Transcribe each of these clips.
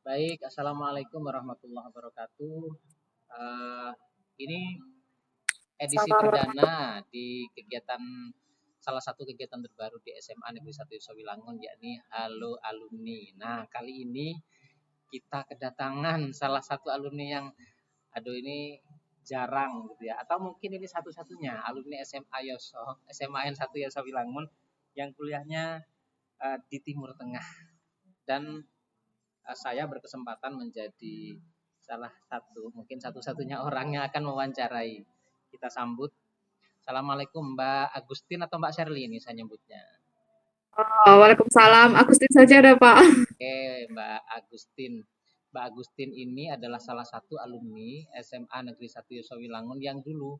Baik, Assalamualaikum warahmatullahi wabarakatuh. Eh, ini edisi Sama perdana di kegiatan salah satu kegiatan terbaru di SMA Negeri 1 Sawilangun, yakni Halo Alumni. Nah, kali ini kita kedatangan salah satu alumni yang aduh ini jarang gitu ya, atau mungkin ini satu-satunya alumni SMA Yoso, SMA N1 Yosawilangun yang kuliahnya di Timur Tengah, dan saya berkesempatan menjadi salah satu, mungkin satu-satunya orang yang akan mewawancarai. Kita sambut. Assalamualaikum Mbak Agustin atau Mbak Sherly ini saya nyebutnya. Waalaikumsalam. Agustin saja ada, Pak. Oke, Mbak Agustin. Mbak Agustin ini adalah salah satu alumni SMA Negeri 1 Yosawilangun yang dulu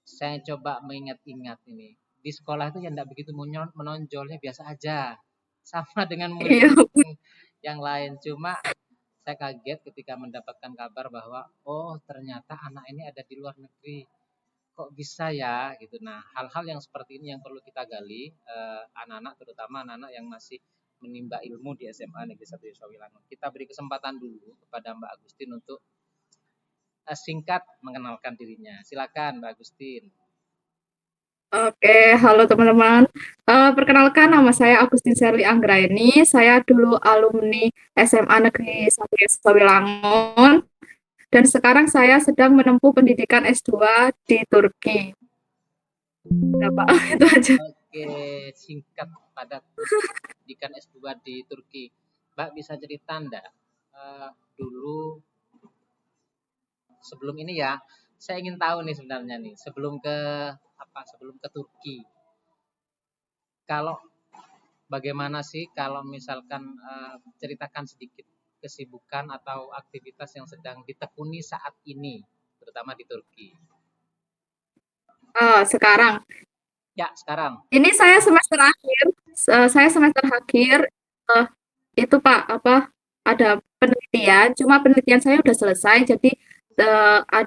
saya coba mengingat-ingat ini. Di sekolah itu yang tidak begitu menonjolnya, biasa aja. Sama dengan Iya, murid-murid yang lain. Cuma saya kaget ketika mendapatkan kabar bahwa oh ternyata anak ini ada di luar negeri. Kok bisa ya gitu. Nah, hal-hal yang seperti ini yang perlu kita gali, anak-anak terutama anak-anak yang masih menimba ilmu di SMA Negeri 1 Yosawilangun. Kita beri kesempatan dulu kepada Mbak Agustin untuk singkat mengenalkan dirinya. Silakan Mbak Agustin. oke. Halo teman-teman. Perkenalkan nama saya Agustin Sherly Anggraini. Saya dulu alumni SMA Negeri 1 Sawilangun dan sekarang saya sedang menempuh pendidikan S2 di Turki. Ya, Pak. Itu aja. Oke, singkat padat. Pendidikan S2 di Turki. Mbak bisa cerita enggak? Dulu sebelum ini ya, saya ingin tahu nih sebenarnya nih, sebelum ke Turki. Kalau bagaimana sih kalau misalkan ceritakan sedikit kesibukan atau aktivitas yang sedang ditekuni saat ini, terutama di Turki. Sekarang. Ya, sekarang. Ini saya semester akhir. Saya semester akhir. eh, itu Pak, apa, ada penelitian, cuma penelitian saya udah selesai, jadi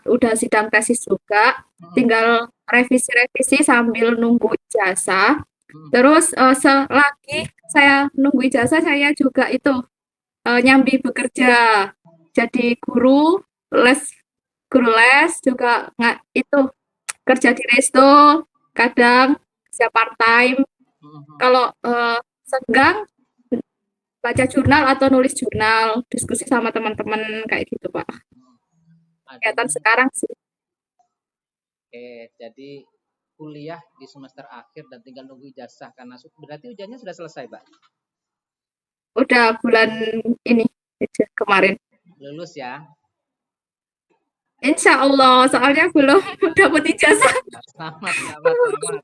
udah sidang tesis juga, Mm-mm, tinggal revisi-revisi sambil nunggu ijazah. mm-mm. Terus selagi saya nunggu ijazah, saya juga itu nyambi bekerja, jadi les, guru les juga nggak itu kerja di resto, kadang kerja part time. Kalau senggang baca jurnal atau nulis jurnal, diskusi sama teman-teman kayak gitu, Pak. Kegiatan Adanya, sekarang sih jadi kuliah di semester akhir dan tinggal nunggu ijazah karena berarti ujiannya sudah selesai, Pak. udah bulan ini aja kemarin. Lulus ya. Insya Allah, soalnya belum dapat ijazah. Selamat, selamat, selamat.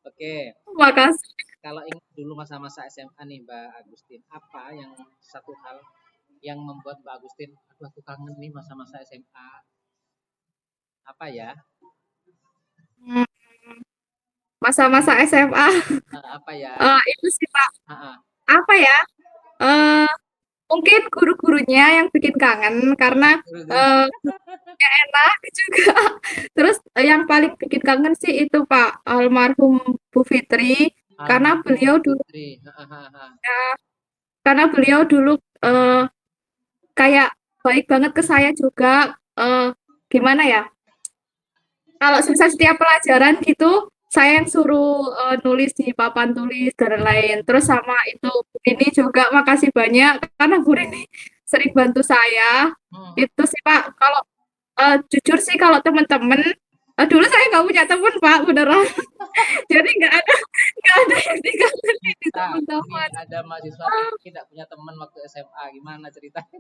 Oke, Makasih. kalau ingat dulu masa-masa SMA nih Mbak Agustin, apa yang satu hal yang membuat Mbak Agustin, aduh aku kangen nih masa-masa SMA, apa ya? Hmm, Masa-masa SMA, Apa ya? itu sih Pak, Ah, ah. apa ya? Eh, Mungkin guru-gurunya yang bikin kangen karena eh, enak juga. Terus yang paling bikin kangen sih itu Pak almarhum Bu Fitri karena Almarhum beliau Bu dulu Fitri. Ah, ah, ah. ya, karena beliau dulu eh, kayak baik banget ke saya juga. Gimana ya? Kalau misal setiap pelajaran gitu, saya yang suruh nulis di papan tulis dan lain-lain. Terus sama itu Bu Rini juga makasih banyak karena Bu Rini sering bantu saya. Hmm. Itu sih Pak. Kalau jujur sih kalau teman-teman dulu saya nggak punya teman Pak beneran. Jadi nggak ada yang dikangenin di Bisa, ini teman-teman. ada mahasiswa kita tidak punya teman waktu SMA, gimana ceritanya?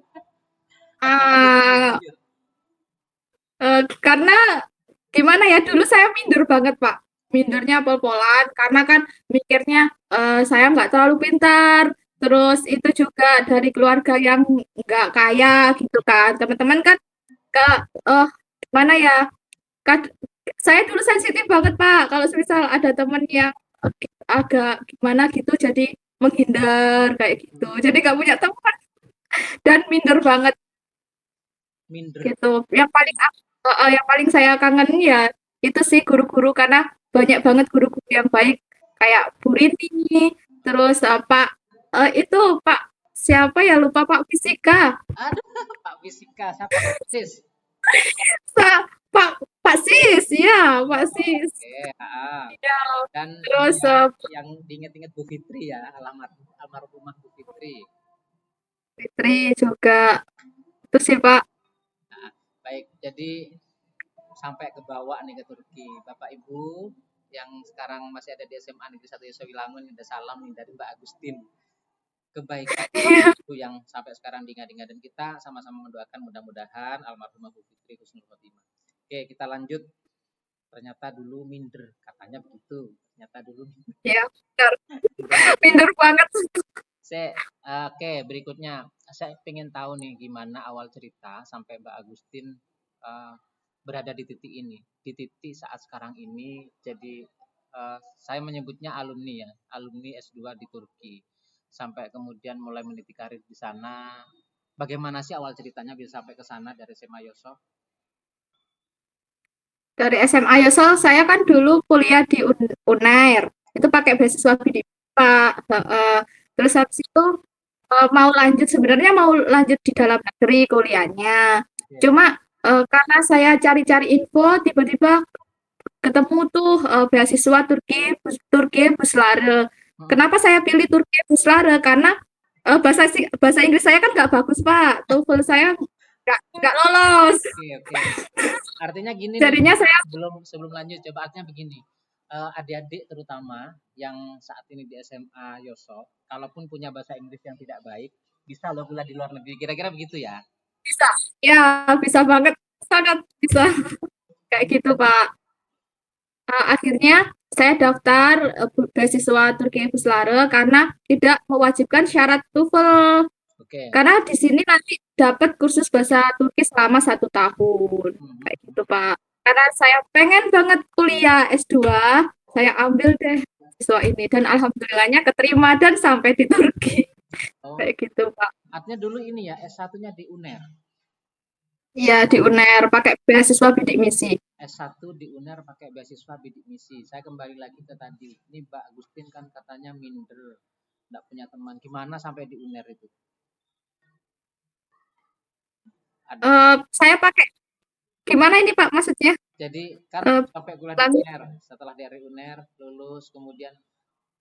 Lanjut, lanjut, Ah, lanjut. karena gimana ya, dulu saya minder banget, Pak. Mindurnya pol-polan, karena kan mikirnya saya nggak terlalu pintar, terus itu juga dari keluarga yang nggak kaya gitu kan. Teman-teman kan ke eh gimana ya, kad- saya dulu sensitif banget, Pak. Kalau misal ada teman yang agak gimana gitu, jadi menghindar kayak gitu. Jadi nggak punya teman dan minder banget Minder. gitu. Yang paling saya kangen ya itu sih guru-guru karena banyak banget guru-guru yang baik kayak Bu Rini, terus Pak itu Pak siapa ya lupa Pak Fisika. Aduh, Pak Fisika, siapa? Sis. Pak Pak Sis, ya Pak Oh, Sis. oke. Ah. Iya, Dan ini terus ya, yang diinget-inget Bu Fitri ya, almarhumah Bu Fitri. Fitri juga. Itu sih Pak. Nah, baik, jadi sampai ke bawah nih ke Turki. Bapak Ibu yang sekarang masih ada di SMA Negeri 1 Yosowilangun, ada salam nih dari Mbak Agustin. Kebaikan Ibu yang sampai sekarang diingat-ingat dan kita sama-sama mendoakan mudah-mudahan almarhumah Bu Fitri husnul khotimah. Oke, kita lanjut. Ternyata dulu minder, katanya begitu. Ternyata dulu Ya, benar. minder. Minder banget. Oke, berikutnya saya pengen tahu nih gimana awal cerita sampai Mbak Agustin eh, berada di titik ini, di titik saat sekarang ini. Jadi saya menyebutnya alumni ya, alumni S2 di Turki. Sampai kemudian mulai meniti karir di sana. Bagaimana sih awal ceritanya bisa sampai ke sana dari SMA Yoso? Dari SMA Yosel, saya kan dulu kuliah di UNAIR. Itu pakai beasiswa bidik Pak. Terus habis itu mau lanjut, sebenarnya mau lanjut di dalam negeri kuliahnya. Ya. Cuma karena saya cari-cari info, tiba-tiba ketemu tuh beasiswa Turki, Turki Buslare. Hmm. Kenapa saya pilih Turki Buslare? Karena bahasa Inggris saya kan nggak bagus Pak. TOEFL saya nggak lolos. Oke, oke. Artinya gini nih, Jadinya saya sebelum sebelum lanjut, coba artinya begini. Adik-adik terutama yang saat ini di SMA Yoso, kalaupun punya bahasa Inggris yang tidak baik, bisa loh kuliah di luar negeri. Kira-kira begitu ya. bisa. Ya, bisa banget. Sangat bisa. Kayak gitu Pak. Akhirnya saya daftar beasiswa Turki Buslare karena tidak mewajibkan syarat TOEFL. Oke. Karena di sini nanti dapat kursus bahasa Turki selama 1 tahun. Hmm. Kayak gitu, Pak. Karena saya pengen banget kuliah S2, saya ambil deh siswa ini. Dan alhamdulillahnya keterima dan sampai di Turki. Oh, Kayak gitu, Pak. artinya dulu ini ya S1-nya di UNER. Iya, di UNER, pakai beasiswa bidik misi. S1 di UNER pakai beasiswa bidik misi. Saya kembali lagi ke tadi. Ini Mbak Agustin kan katanya minder, nggak punya teman. Gimana sampai di UNER itu? Ada. Saya pakai, gimana ini Pak maksudnya? Jadi kan Uh, sampai kuliah di lanjut. UNER. Setelah dari UNER lulus, kemudian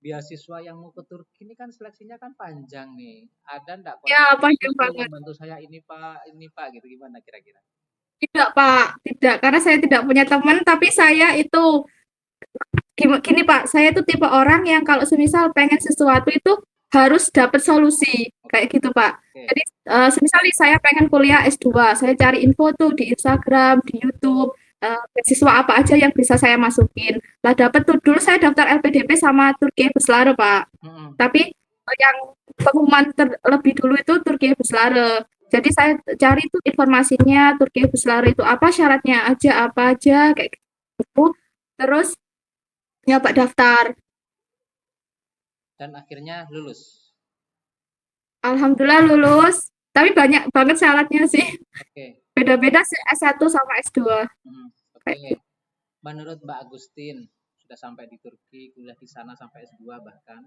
beasiswa yang mau ke Turki ini kan seleksinya kan panjang nih. Ada ndak Ya, kontak panjang gitu yang banget. bantu saya ini Pak gitu gimana kira-kira? Tidak, Pak. Tidak, karena saya tidak punya teman, tapi saya itu gini Pak, saya itu tipe orang yang kalau semisal pengen sesuatu itu harus dapat solusi, kayak gitu Pak. Oke. Jadi semisal nih saya pengen kuliah S2, saya cari info tuh di Instagram, di YouTube, beasiswa apa aja yang bisa saya masukin. Lah dapat tuh dulu saya daftar LPDP sama Turki Beslare Pak. Mm-mm. Tapi yang pengumuman terlebih dulu itu Turki Beslare. Jadi saya cari tuh informasinya Turki Beslare itu apa syaratnya aja apa aja kayak gitu. Terus nyoba daftar. Dan akhirnya lulus. Alhamdulillah lulus. Tapi banyak banget syaratnya sih. Oke. Beda-beda sih S1 sama S2. Mm. Kayak Oke. gitu. Menurut Mbak Agustin sudah sampai di Turki, kuliah di sana sampai S2 bahkan.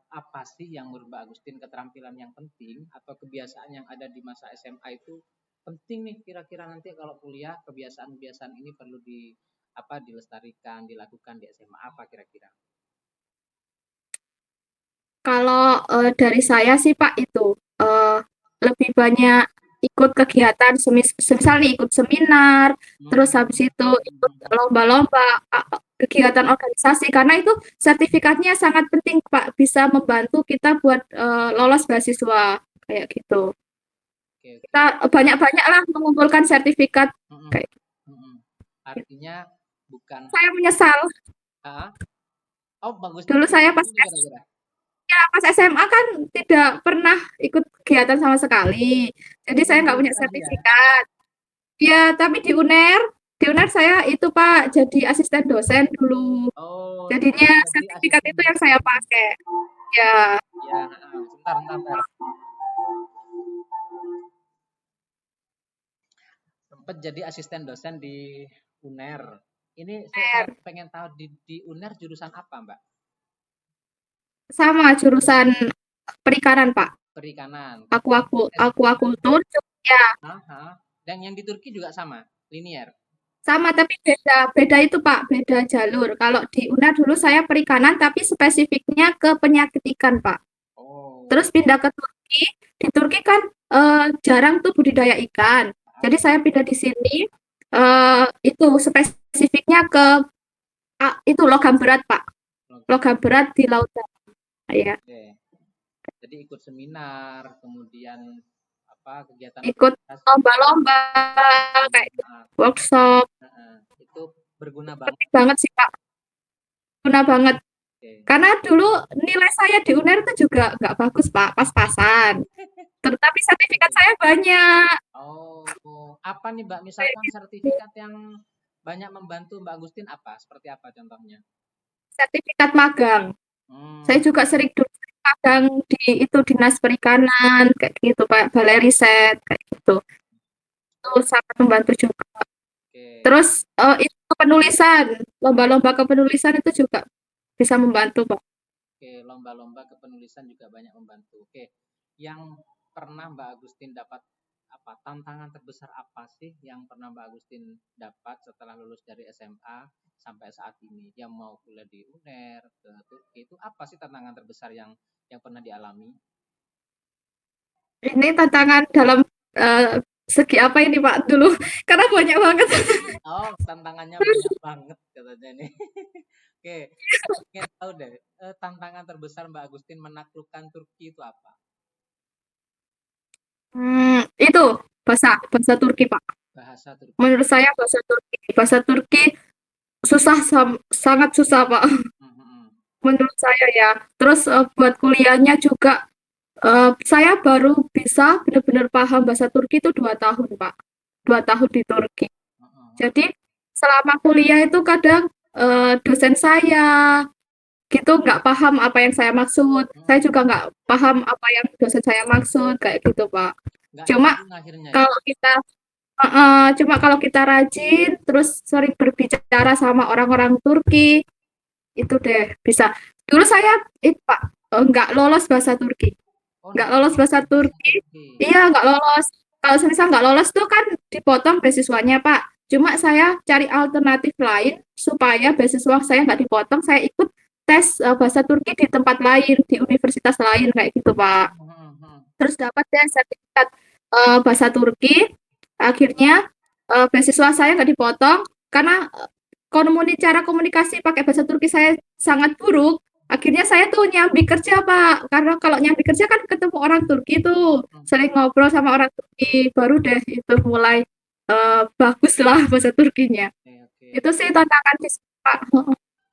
Apa sih yang menurut Mbak Agustin keterampilan yang penting atau kebiasaan yang ada di masa SMA itu penting nih kira-kira nanti kalau kuliah kebiasaan-kebiasaan ini perlu dilestarikan dilakukan di SMA apa kira-kira? Kalau dari saya sih Pak itu lebih banyak ikut kegiatan, semisal nih ikut seminar, terus Hmm. habis itu ikut lomba-lomba, kegiatan organisasi, karena itu sertifikatnya sangat penting Pak, bisa membantu kita buat lolos beasiswa kayak gitu. Oke, oke. Kita banyak-banyak lah mengumpulkan sertifikat Mm-mm. kayak Mm-mm. gitu. Artinya bukan Saya menyesal ah, oh Mbak Agustin dulu saya menyesal ini kira-kira. pas SMA kan tidak pernah ikut kegiatan sama sekali. Jadi Jadi saya nggak minder punya aja ya. sertifikat. Ya, tapi di UNER saya itu Pak jadi asisten dosen dulu. Oh, Jadinya jadi sertifikat asisten itu yang saya dosen. pakai. Ya, Ya, sebentar. Sempat jadi asisten dosen di UNER. Ini saya UNER. pengen tahu di UNER jurusan apa, Mbak? Sama jurusan perikanan Pak. Perikanan. Aquaculture ya Aha. Dan yang di Turki juga sama, linear. sama tapi beda itu Pak, beda jalur. Kalau di UNER dulu saya perikanan tapi spesifiknya ke penyakit ikan Pak. Oh. Terus pindah ke Turki, di Turki kan jarang tuh budidaya ikan. Jadi saya pindah di sini itu spesifiknya ke itu logam berat Pak, logam berat di laut Dalam. Ya. Oke. Jadi ikut seminar, kemudian apa kegiatan Ikut lomba-lomba kayak gitu, workshop. itu berguna banget. Penting banget sih Pak, guna banget. Karena dulu nilai saya di UNER itu juga nggak bagus Pak, pas-pasan. Tetapi sertifikat saya banyak. Oh, apa nih Mbak? Misalkan sertifikat yang banyak membantu Mbak Agustin apa? Seperti apa contohnya? Sertifikat magang. Saya juga sering dulu magang di itu Dinas Perikanan kayak gitu Pak, Balai Riset kayak gitu. Itu sangat membantu juga. Terus itu penulisan, lomba-lomba kepenulisan itu juga bisa membantu Pak. Oke, lomba-lomba kepenulisan juga banyak membantu. Oke, yang pernah Mbak Agustin dapat apa? Tantangan terbesar apa sih yang pernah Mbak Agustin dapat setelah lulus dari SMA sampai saat ini? Yang mau kuliah di UNER, ke Turki, itu apa sih tantangan terbesar yang pernah dialami? Ini tantangan dalam segi apa ini Pak dulu? Karena banyak banget. Oh, tantangannya banyak banget katanya nih. Oke, ingin tahu deh, tantangan terbesar Mbak Agustin menaklukkan Turki itu apa? Itu bahasa Turki Pak. Bahasa Turki. Menurut saya bahasa Turki susah, sangat susah Pak. Menurut saya ya. Terus buat kuliahnya juga saya baru bisa benar-benar paham bahasa Turki itu 2 tahun Pak. 2 tahun di Turki. Jadi selama kuliah itu kadang dosen saya gitu nggak paham apa yang saya maksud. Saya juga nggak paham apa yang dosen saya maksud kayak gitu Pak. Cuma kalau kita cuma kalau kita rajin terus sering berbicara sama orang-orang Turki itu deh bisa. Dulu saya itu Pak nggak lolos bahasa Turki. Nggak lolos bahasa Turki. Iya nggak lolos. Kalau misal nggak lolos tuh kan dipotong beasiswanya Pak. Cuma saya cari alternatif lain supaya beasiswa saya nggak dipotong. Saya ikut tes bahasa Turki di tempat lain, di universitas lain kayak gitu Pak. Terus dapat deh sertifikat bahasa Turki. Akhirnya beasiswa saya nggak dipotong karena cara komunikasi pakai bahasa Turki saya sangat buruk. Akhirnya saya tuh nyambi kerja Pak, karena kalau nyambi kerja kan ketemu orang Turki tuh, sering ngobrol sama orang Turki, baru deh itu mulai bagus lah bahasa Turkinya. Itu sih tantangan sih Pak.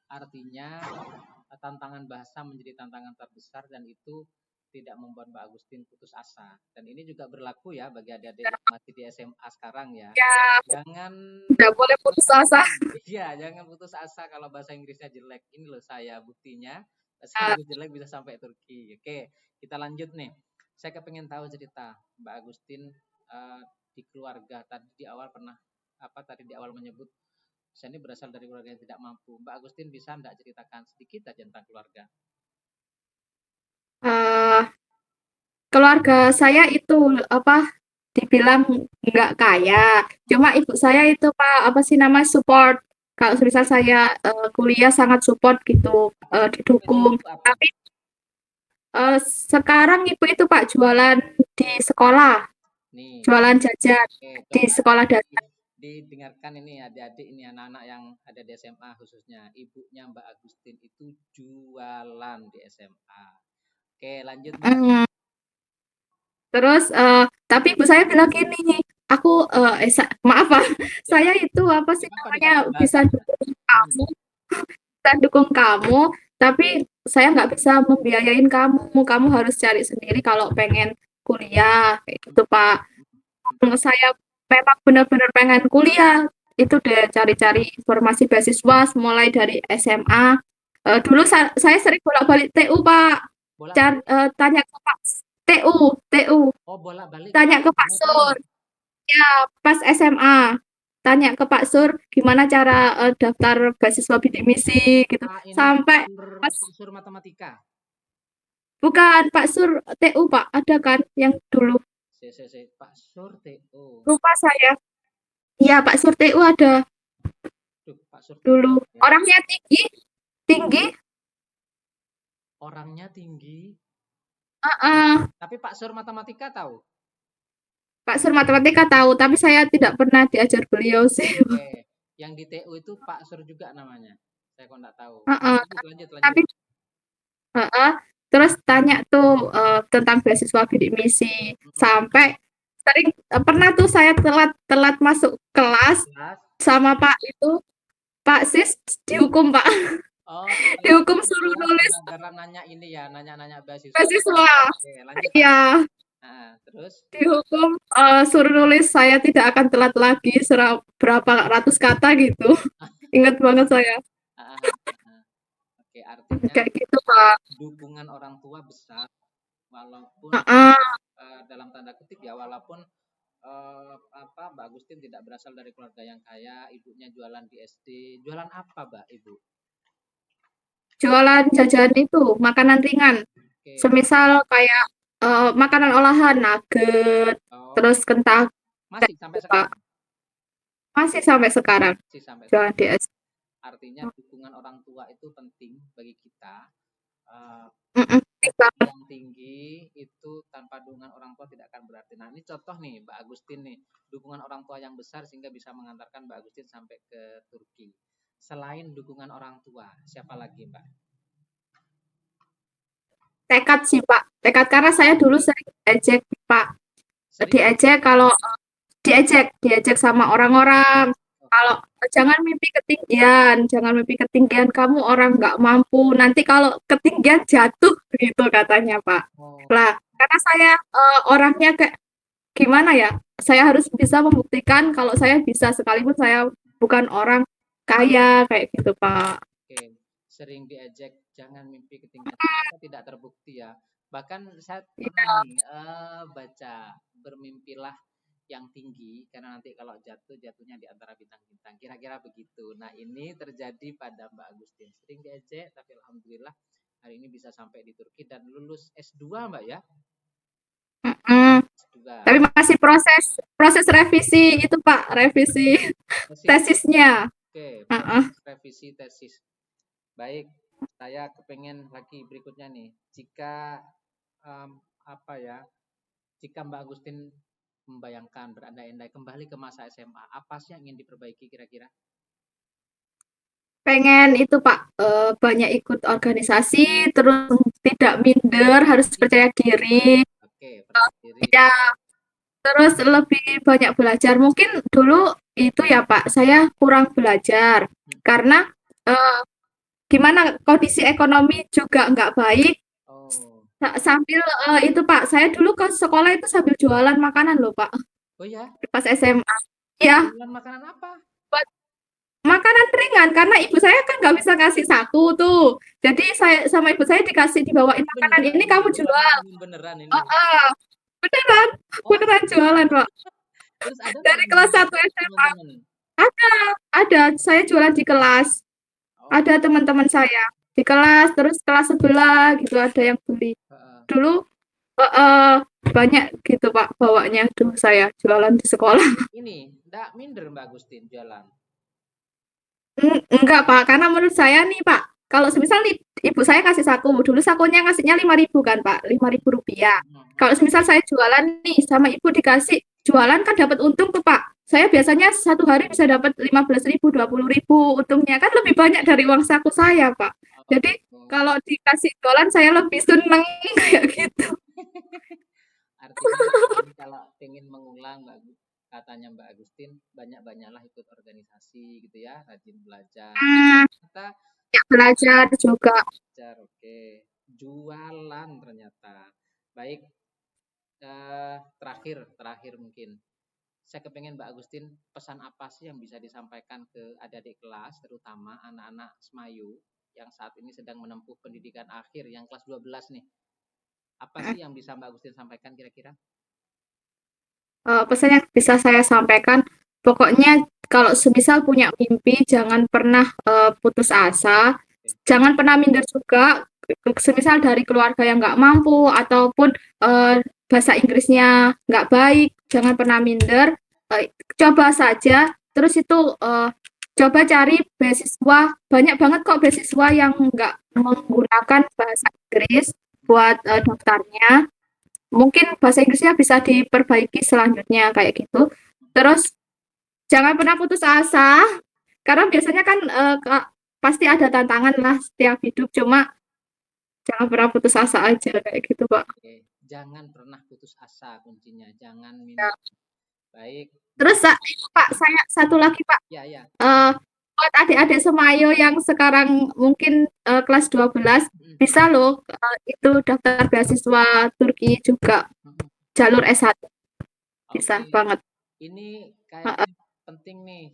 Artinya tantangan bahasa menjadi tantangan terbesar dan itu tidak membuat Mbak Agustin putus asa. Dan ini juga berlaku ya bagi adik-adik yang masih di SMA sekarang ya. Jangan tidak boleh putus asa. Iya, jangan putus asa kalau bahasa Inggrisnya jelek. Ini loh saya buktinya bahasa Inggris jelek bisa sampai Turki. Oke, kita lanjut nih. Saya kepengen tahu cerita Mbak Agustin di keluarga. Tadi di awal menyebut saya ini berasal dari keluarga yang tidak mampu. Mbak Agustin bisa enggak ceritakan sedikit aja tentang keluarga? Keluarga saya itu apa dibilang nggak kaya, cuma ibu saya itu Pak apa sih nama support. Kalau misal saya kuliah sangat support gitu, didukung. Tapi sekarang ibu itu Pak jualan di sekolah, jualan jajan di sekolah dasar. Didengarkan ini adik-adik ini anak-anak yang ada di SMA khususnya, ibunya Mbak Agustin itu jualan di SMA. Oke, lanjut Mbak. Terus tapi ibu saya bilang gini, aku maaf Pak, saya itu apa sih namanya bisa dukung kamu, tapi saya nggak bisa membiayain kamu. Kamu harus cari sendiri kalau pengen kuliah, kayak gitu Pak. Saya memang benar-benar pengen kuliah, itu deh cari-cari informasi beasiswa mulai dari SMA. Dulu saya sering bolak-balik TU Pak, tanya ke Pak TU. Oh, bolak-balik. Tanya ke Pak Sur. Ya, pas SMA. Tanya ke Pak Sur gimana cara daftar beasiswa bidik misi gitu. Sampai pas Sur matematika. Bukan Pak Sur TU Pak, ada kan yang dulu. Pak Sur TO. Lupa saya. Iya Pak Sur TU ada Duh, Pak Sur TO dulu. ya. Orangnya tinggi, tinggi. Orangnya tinggi. Heeh. Tapi Pak Sur matematika tahu. Pak Sur matematika tahu, tapi saya tidak pernah diajar beliau sih. Oke. Yang di TU itu Pak Sur juga namanya. Saya kok nggak tahu. Heeh. Lanjut, lanjut, lanjut. Tapi heeh. Terus tanya tuh tentang beasiswa bidik misi Mm-mm. sampai sering pernah tuh saya telat telat masuk kelas Kelas. sama Pak itu Pak Sis dihukum Pak, Oh, telat dihukum masuk suruh kelas nulis gara-gara nanya ini ya, nanya-nanya beasiswa. beasiswa. Oke, lanjut, lanjut. Iya, Nah, terus? dihukum suruh nulis saya tidak akan telat lagi berapa ratus kata gitu. Ingat banget saya. Ah, ah, ah. Oke, artinya Kayak gitu Pak. dukungan orang tua besar, walaupun Heeh. dalam tanda kutip ya, walaupun Mbak Agustin tidak berasal dari keluarga yang kaya, ibunya jualan di SD. Jualan apa, Mbak, Ibu? Jualan jajan itu, makanan ringan. Oke. Semisal kayak makanan olahan, nugget, Oh, terus kentang, masih sampai Pak. sekarang? Masih sampai sekarang Masih sampai jualan sekarang. di SD. Artinya dukungan orang tua itu penting bagi kita. Eh, Mm-mm, Prestasi yang tinggi itu tanpa dukungan orang tua tidak akan berarti. Nah, ini contoh nih Mbak Agustin nih, dukungan orang tua yang besar sehingga bisa mengantarkan Mbak Agustin sampai ke Turki. Selain dukungan orang tua, siapa lagi Mbak? tekad sih Pak. Tekad karena saya dulu sering diejek Pak. Sering? Diejek kalau diejek sama orang-orang. Kalau Oke. jangan mimpi ketinggian, jangan mimpi ketinggian, kamu orang nggak mampu. Nanti kalau ketinggian jatuh gitu katanya Pak. Oh, Lah, karena saya orangnya kayak gimana ya? Saya harus bisa membuktikan kalau saya bisa sekalipun saya bukan orang kaya kayak gitu, Pak. oke. Sering diejek, jangan mimpi ketinggian. Ternyata tidak terbukti ya. Bahkan saya pernah Iya, nih baca, bermimpilah yang tinggi karena nanti kalau jatuh jatuhnya di antara bintang-bintang. Kira-kira begitu. Nah, ini terjadi pada Mbak Agustin. Sering diejek tapi alhamdulillah hari ini bisa sampai di Turki dan lulus S2 Mbak ya. mm-mm. S2. Tapi masih proses proses revisi itu, Pak, revisi Tesis. tesisnya. Oke, Heeh. proses revisi tesis. Baik, saya kepengen lagi berikutnya nih. Jika apa ya? Jika Mbak Agustin membayangkan berandai-andai kembali ke masa SMA, apa sih yang ingin diperbaiki kira-kira? Pengen itu, Pak, banyak ikut organisasi, terus tidak minder, harus percaya diri. Oke, percaya diri. Ya, terus lebih banyak belajar. Mungkin dulu itu ya, Pak, saya kurang belajar karena eh, gimana kondisi ekonomi juga nggak baik. Oh, Sambil itu Pak, saya dulu ke sekolah itu sambil jualan makanan loh Pak, oh ya, pas SMA. Ya, jualan makanan apa? buat makanan ringan karena ibu saya kan nggak bisa kasih saku tuh. Jadi saya sama ibu saya dikasih dibawain makanan Beneran ini ini kamu jualan jual. makanan beneran ini. Oh, oh, beneran, Oh, beneran jualan Pak. terus ada nggak Dari yang kelas beli 1 SMA teman-teman? ada, ada. Saya jualan di kelas. Oh, Ada teman-teman saya di kelas, terus kelas sebelah gitu ada yang beli. heeh. Dulu banyak gitu Pak bawanya dulu saya jualan di sekolah. Ini enggak minder Mbak Agustin jualan. Enggak Pak, karena menurut saya nih Pak, kalau semisal nih, ibu saya kasih saku, dulu sakunya ngasihnya 5.000 kan Pak, 5.000 rupiah. Hmm. Kalau semisal saya jualan nih sama ibu dikasih jualan kan dapat untung tuh Pak. Saya biasanya satu hari bisa dapat 15.000, 20.000 untungnya kan lebih banyak dari uang saku saya Pak. Oh, Jadi gitu. kalau dikasih jualan saya lebih seneng kayak gitu. Artinya ini kalau ingin mengulang katanya Mbak Agustin, banyak-banyaklah ikut organisasi gitu ya, rajin belajar. Hmm, Ternyata ya belajar juga. belajar, oke. Jualan ternyata. Baik, terakhir mungkin. Saya kepengen Mbak Agustin, pesan apa sih yang bisa disampaikan ke adik-adik kelas, terutama anak-anak Semayu yang saat ini sedang menempuh pendidikan akhir, yang kelas 12 nih. Apa sih yang bisa Mbak Agustin sampaikan kira-kira? Pesan yang bisa saya sampaikan, pokoknya kalau semisal punya mimpi jangan pernah putus asa, Oke. jangan pernah minder juga. semisal dari keluarga yang nggak mampu ataupun bahasa Inggrisnya nggak baik, jangan pernah minder. Coba saja, terus itu coba cari beasiswa. Banyak banget kok beasiswa yang nggak menggunakan bahasa Inggris buat daftarnya. Mungkin bahasa Inggrisnya bisa diperbaiki selanjutnya kayak gitu. Terus jangan pernah putus asa, karena biasanya kan pasti ada tantangan lah setiap hidup. Cuma jangan pernah putus asa aja kayak gitu, Pak. Oke, jangan pernah putus asa kuncinya, jangan Ya. minder. Baik, Terus itu, Pak, saya satu lagi, Pak. ya ya. Eh, buat adik-adik Semayo yang sekarang mungkin kelas 12 Mm, bisa loh itu daftar beasiswa Turki juga mm, mm. jalur S1 bisa Oke, banget. ini Heeh. kayaknya penting nih.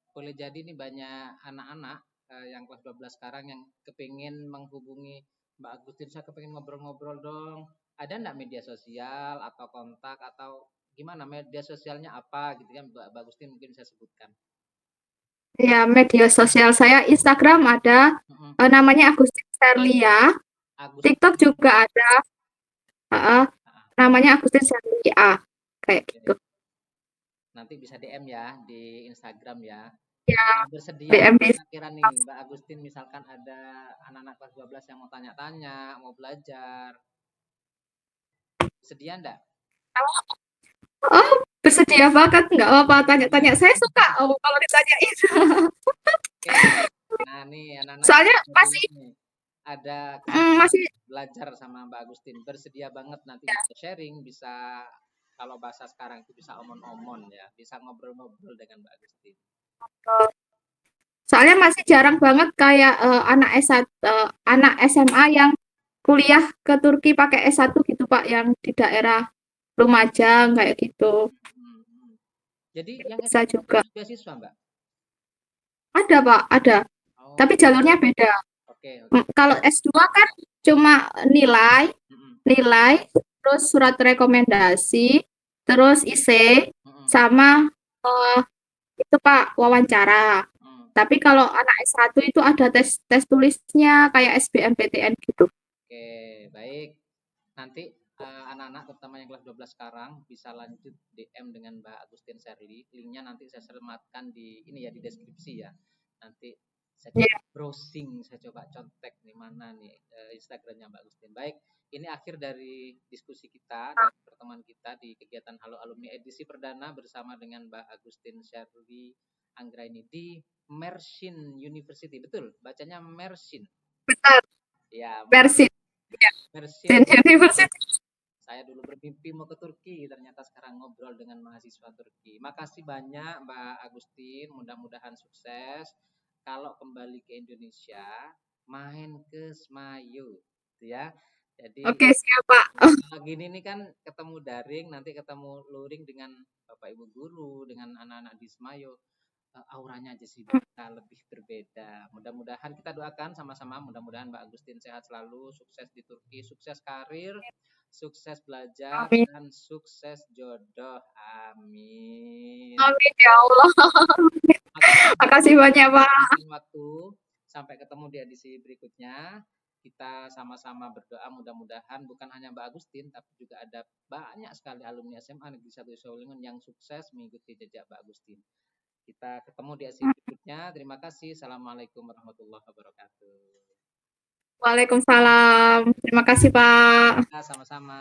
Boleh jadi nih banyak anak-anak yang kelas 12 sekarang yang kepingin menghubungi Mbak Agustin. Saya kepingin ngobrol-ngobrol dong. Ada enggak media sosial atau kontak atau gimana media sosialnya apa gitu kan Mbak Agustin mungkin saya sebutkan. Ya, media sosial saya Instagram ada Mm-mm. namanya Agustin Serlia, TikTok Agustin. juga ada, heeh, Ah, namanya Agustin Serlia kayak gitu. oke. Nanti bisa DM ya di Instagram ya. Ya, Bersedia DM nggak bisa. kira-kira nih Mbak Agustin misalkan ada anak-anak kelas 12 yang mau tanya-tanya, mau belajar. Sedia enggak? Oh, bersedia banget, nggak apa-apa tanya-tanya. Saya suka kalau ditanyain. Oke. Nah, nih anak-anak Soalnya kelas 12 masih nih. Ada keinginan masih belajar sama Mbak Agustin. Bersedia banget nanti bisa sharing, bisa kalau bahasa sekarang itu bisa omon-omon ya, bisa ngobrol-ngobrol dengan Mbak Agustin. soalnya masih jarang banget kayak anak SMA yang kuliah ke Turki pakai S1 gitu, Pak, yang di daerah Lumajang kayak gitu. Hmm, hmm. Jadi yang Bisa S1 juga. khusus beasiswa, Mbak? Ada, Pak, ada. Tapi Oh, jalurnya beda. oke, oke. Kalau S2 kan cuma nilai, Mm-mm, nilai, terus surat rekomendasi, terus IC, mm-mm, sama eh, itu Pak wawancara. mm. Tapi kalau anak S1 itu ada tes tes tulisnya kayak SBMPTN gitu. Oke, baik. Nanti anak-anak terutama yang kelas 12 sekarang bisa lanjut DM dengan Mbak Agustin Serli. Linknya nanti saya selamatkan di ini ya di deskripsi ya. Nanti saya Ya, coba browsing, saya coba contek nih mana nih Instagramnya Mbak Agustin. Baik, ini akhir dari diskusi kita dari pertemuan kita di kegiatan Halo Alumni edisi perdana bersama dengan Mbak Agustin Serli Anggraini di Mersin University. Betul, bacanya Mersin. betul. Ya, Versi Mersin. dan University. Saya dulu bermimpi mau ke Turki, ternyata sekarang ngobrol dengan mahasiswa Turki. Makasih banyak Mbak Agustin, mudah-mudahan sukses. Kalau kembali ke Indonesia, main ke Semayu, gitu ya. Jadi Oke, siap, Pak. gini nih kan ketemu daring, nanti ketemu luring dengan Bapak Ibu guru, dengan anak-anak di Semayu. Auranya aja sih bakal lebih berbeda. Mudah-mudahan kita doakan sama-sama, mudah-mudahan Mbak Agustin sehat selalu, sukses di Turki, sukses karir, sukses belajar, Amin. dan sukses jodoh. Amin. Amin ya Allah. Makasih Makasih banyak, Pak. waktu. Sampai ketemu di edisi berikutnya. Kita sama-sama berdoa mudah-mudahan bukan hanya Mbak Agustin, tapi juga ada banyak sekali alumni SMA Negeri 1 Solungun yang sukses mengikuti jejak Mbak Agustin. Kita ketemu di edisi berikutnya. Terima kasih. Assalamualaikum warahmatullahi wabarakatuh. Waalaikumsalam. Terima kasih, Pak. Ya, sama-sama.